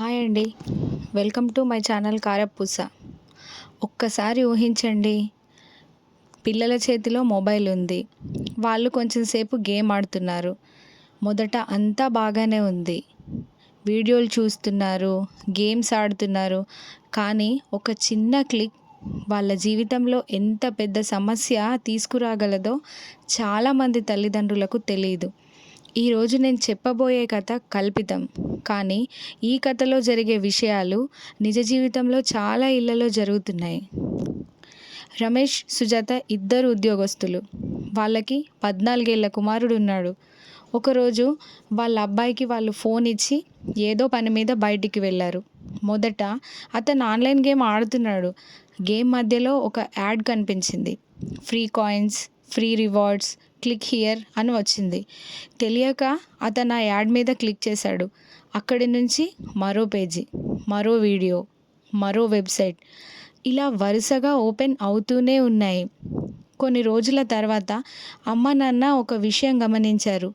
Hi అండి. Welcome to my channel కారపూస. ఒక్కసారి ఊహించండి, పిల్లల చేతిలో మొబైల్ ఉంది. వాళ్ళు కొంచెం సేపు గేమ్ ఆడుతున్నారు. మొదట అంతా బాగానే ఉంది. వీడియోలు చూస్తున్నారు, గేమ్స్ ఆడుతున్నారు. కానీ ఒక చిన్న క్లిక్ వాళ్ళ జీవితంలో ఎంత పెద్ద సమస్య తీసుకురాగలదో చాలామంది తల్లిదండ్రులకు తెలీదు. ఈరోజు నేను చెప్పబోయే కథ కల్పితం. కానీ ఈ కథలో జరిగే విషయాలు నిజ జీవితంలో చాలా ఇళ్లలో జరుగుతున్నాయి. రమేష్, సుజాత ఇద్దరు ఉద్యోగస్తులు. వాళ్ళకి 14 ఏళ్ల కుమారుడు ఉన్నాడు. ఒకరోజు వాళ్ళ అబ్బాయికి వాళ్ళు ఫోన్ ఇచ్చి ఏదో పని మీద బయటికి వెళ్ళారు. మొదట అతను ఆన్లైన్ గేమ్ ఆడుతున్నాడు. గేమ్ మధ్యలో ఒక యాడ్ కనిపించింది. Free coins, free rewards, click here అని వచ్చింది. తెలియక అతను ఆ యాడ్ మీద క్లిక్ చేశాడు. అక్కడి నుంచి మరో పేజీ, మరో వీడియో, మరో వెబ్సైట్, ఇలా వరుసగా ఓపెన్ అవుతూనే ఉన్నాయి. కొన్ని రోజుల తర్వాత అమ్మ నాన్న ఒక విషయం గమనించారు.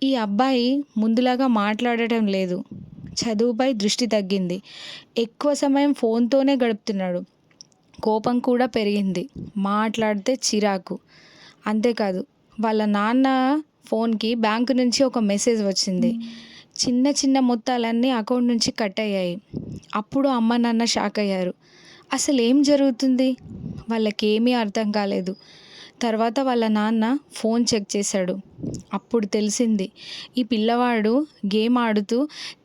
ఈ అబ్బాయి ముందులాగా మాట్లాడటం లేదు. చదువుపై దృష్టి తగ్గింది. ఎక్కువ సమయం ఫోన్తోనే గడుపుతున్నాడు. కోపం కూడా పెరిగింది. మాట్లాడితే చిరాకు. అంతేకాదు, వాళ్ళ నాన్న ఫోన్కి బ్యాంకు నుంచి ఒక మెసేజ్ వచ్చింది. చిన్న చిన్న మొత్తాలన్నీ అకౌంట్ నుంచి కట్ అయ్యాయి. అప్పుడు అమ్మ నాన్న షాక్ అయ్యారు. అసలు ఏం జరుగుతుంది? వాళ్ళకేమీ అర్థం కాలేదు. తర్వాత వాళ్ళ నాన్న ఫోన్ చెక్ చేశాడు. అప్పుడు తెలిసింది, ఈ పిల్లవాడు గేమ్ ఆడుతూ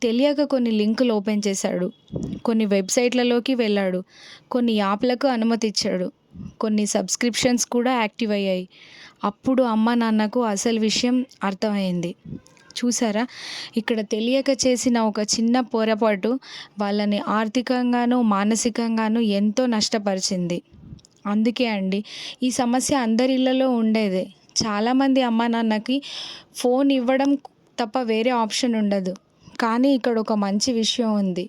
తెలియక కొన్ని లింకులు ఓపెన్ చేశాడు. కొన్ని వెబ్సైట్లలోకి వెళ్ళాడు. కొన్ని యాప్లకు అనుమతి ఇచ్చాడు. కొన్ని సబ్స్క్రిప్షన్స్ కూడా యాక్టివ్ అయ్యాయి. అప్పుడు అమ్మ నాన్నకు అసలు విషయం అర్థమైంది. చూసారా, ఇక్కడ తెలియక చేసిన ఒక చిన్న పొరపాటు వాళ్ళని ఆర్థికంగానూ మానసికంగానూ ఎంతో నష్టపరిచింది. అందుకే అండి, ఈ సమస్య అందరి ఇళ్లలో ఉండేదే. చాలామంది అమ్మ నాన్నకి ఫోన్ ఇవ్వడం తప్ప వేరే ఆప్షన్ ఉండదు. కానీ ఇక్కడ ఒక మంచి విషయం ఉంది.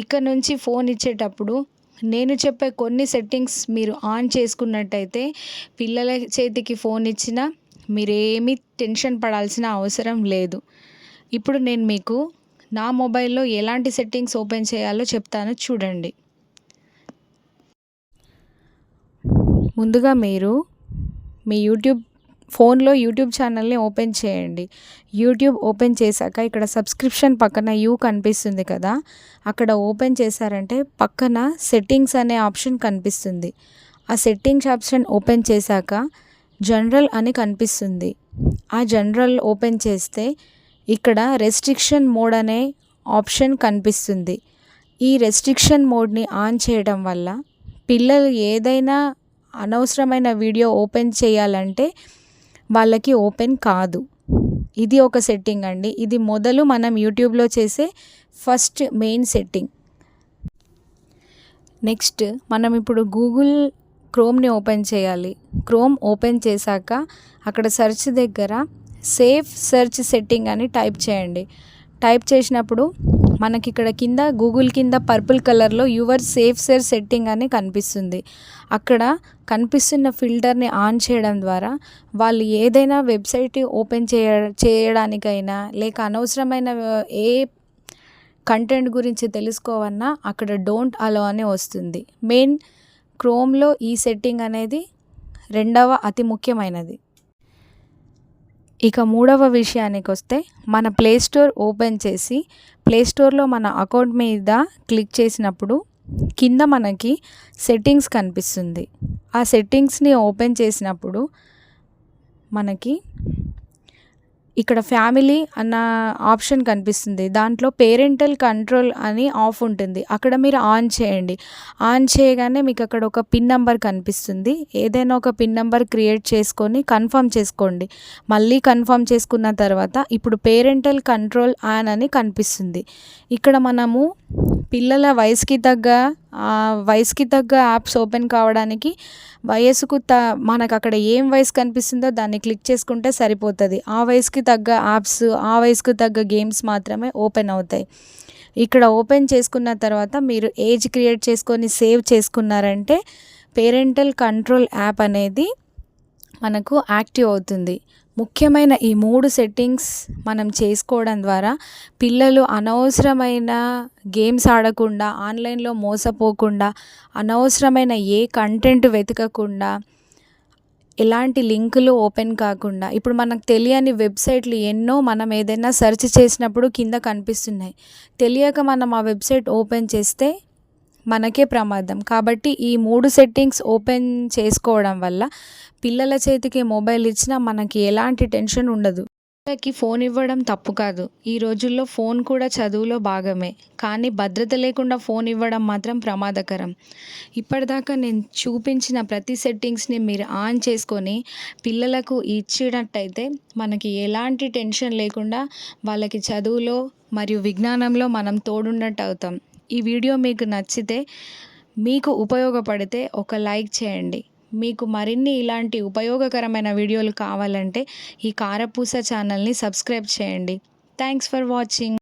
ఇక్కడ నుంచి ఫోన్ ఇచ్చేటప్పుడు నేను చెప్పే కొన్ని సెట్టింగ్స్ మీరు ఆన్ చేసుకున్నట్టయితే పిల్లల చేతికి ఫోన్ ఇచ్చినా మీరేమీ టెన్షన్ పడాల్సిన అవసరం లేదు. ఇప్పుడు నేను మీకు నా మొబైల్లో ఎలాంటి సెట్టింగ్స్ ఓపెన్ చేయాలో చెప్తాను, చూడండి. ముందుగా మీరు మీ ఫోన్లో యూట్యూబ్ ఛానల్ని ఓపెన్ చేయండి. యూట్యూబ్ ఓపెన్ చేశాక ఇక్కడ సబ్స్క్రిప్షన్ పక్కన యూ కనిపిస్తుంది కదా, అక్కడ ఓపెన్ చేశారంటే పక్కన సెట్టింగ్స్ అనే ఆప్షన్ కనిపిస్తుంది. ఆ సెట్టింగ్స్ ఆప్షన్ ఓపెన్ చేశాక జనరల్ అని కనిపిస్తుంది. ఆ జనరల్ ఓపెన్ చేస్తే ఇక్కడ రెస్ట్రిక్షన్ మోడ్ అనే ఆప్షన్ కనిపిస్తుంది. ఈ రెస్ట్రిక్షన్ మోడ్ని ఆన్ చేయడం వల్ల పిల్లలు ఏదైనా అనవసరమైన వీడియో ఓపెన్ చేయాలంటే వాళ్ళకి ఓపెన్ కాదు. ఇది ఒక సెట్టింగ్ అండి. ఇది మొదలు మనం యూట్యూబ్లో చేసే ఫస్ట్ మెయిన్ సెట్టింగ్. నెక్స్ట్ మనం ఇప్పుడు గూగుల్ క్రోమ్ని ఓపెన్ చేయాలి. క్రోమ్ ఓపెన్ చేశాక అక్కడ సెర్చ్ దగ్గర సేఫ్ సెర్చ్ సెట్టింగ్ అని టైప్ చేయండి. టైప్ చేసినప్పుడు మనకి ఇక్కడ కింద గూగుల్ కింద పర్పుల్ కలర్లో యువర్ సేఫ్ సెర్చ్ సెట్టింగ్ అని కనిపిస్తుంది. అక్కడ కనిపిస్తున్న ఫిల్టర్ని ఆన్ చేయడం ద్వారా వాళ్ళు ఏదైనా వెబ్సైట్ ఓపెన్ చేయడానికైనా లేక అనవసరమైన ఏ కంటెంట్ గురించి తెలుసుకోవన్నా అక్కడ డోంట్ అలో అని వస్తుంది. మెయిన్ క్రోమ్లో ఈ సెట్టింగ్ అనేది రెండవ అతి ముఖ్యమైనది. ఇక మూడవ విషయానికి వస్తే, మన ప్లేస్టోర్ ఓపెన్ చేసి ప్లేస్టోర్లో మన అకౌంట్ మీద క్లిక్ చేసినప్పుడు కింద మనకి సెట్టింగ్స్ కనిపిస్తుంది. ఆ సెట్టింగ్స్ని ఓపెన్ చేసినప్పుడు మనకి ఇక్కడ ఫ్యామిలీ అన్న ఆప్షన్ కనిపిస్తుంది. దాంట్లో పేరెంటల్ కంట్రోల్ అని ఆఫ్ ఉంటుంది. అక్కడ మీరు ఆన్ చేయండి. ఆన్ చేయగానే మీకు అక్కడ ఒక పిన్ నెంబర్ కనిపిస్తుంది. ఏదైనా ఒక పిన్ నెంబర్ క్రియేట్ చేసుకొని కన్ఫర్మ్ చేసుకోండి. మళ్ళీ కన్ఫర్మ్ చేసుకున్న తర్వాత ఇప్పుడు పేరెంటల్ కంట్రోల్ ఆన్ అని కనిపిస్తుంది. ఇక్కడ మనము పిల్లల వయసుకి తగ్గ యాప్స్ ఓపెన్ కావడానికి మనకు అక్కడ ఏం వయసు కనిపిస్తుందో దాన్ని క్లిక్ చేసుకుంటే సరిపోతుంది. ఆ వయసుకి తగ్గ యాప్స్, ఆ వయసుకు తగ్గ గేమ్స్ మాత్రమే ఓపెన్ అవుతాయి. ఇక్కడ ఓపెన్ చేసుకున్న తర్వాత మీరు ఏజ్ క్రియేట్ చేసుకొని సేవ్ చేసుకున్నారంటే పేరెంటల్ కంట్రోల్ యాప్ అనేది మనకు యాక్టివ్ అవుతుంది. ముఖ్యమైన ఈ 3 సెట్టింగ్స్ మనం చేసుకోవడం ద్వారా పిల్లలు అనవసరమైన గేమ్స్ ఆడకుండా, ఆన్లైన్లో మోసపోకుండా, అనవసరమైన ఏ కంటెంట్ వెతకకుండా, ఎలాంటి లింకులు ఓపెన్ కాకుండా, ఇప్పుడు మనకు తెలియని వెబ్సైట్లు ఎన్నో మనం ఏదైనా సెర్చ్ చేసినప్పుడు కింద కనిపిస్తున్నాయి. తెలియక మనం ఆ వెబ్సైట్ ఓపెన్ చేస్తే మనకే ప్రమాదం. కాబట్టి ఈ 3 సెట్టింగ్స్ ఓపెన్ చేసుకోవడం వల్ల పిల్లల చేతికి మొబైల్ ఇచ్చినా మనకి ఎలాంటి టెన్షన్ ఉండదు. పిల్లలకి ఫోన్ ఇవ్వడం తప్పు కాదు. ఈ రోజుల్లో ఫోన్ కూడా చదువులో భాగమే. కానీ భద్రత లేకుండా ఫోన్ ఇవ్వడం మాత్రం ప్రమాదకరం. ఇప్పటిదాకా నేను చూపించిన ప్రతి సెట్టింగ్స్ని మీరు ఆన్ చేసుకొని పిల్లలకు ఇచ్చినట్టయితే మనకి ఎలాంటి టెన్షన్ లేకుండా వాళ్ళకి చదువులో మరియు విజ్ఞానంలో మనం తోడున్నట్టు అవుతాం. ఈ వీడియో మీకు నచ్చితే, మీకు ఉపయోగపడితే ఒక లైక్ చేయండి. మీకు మరిన్ని ఇలాంటి ఉపయోగకరమైన వీడియోలు కావాలంటే ఈ కారపూస ఛానల్ని సబ్స్క్రైబ్ చేయండి. Thanks for watching.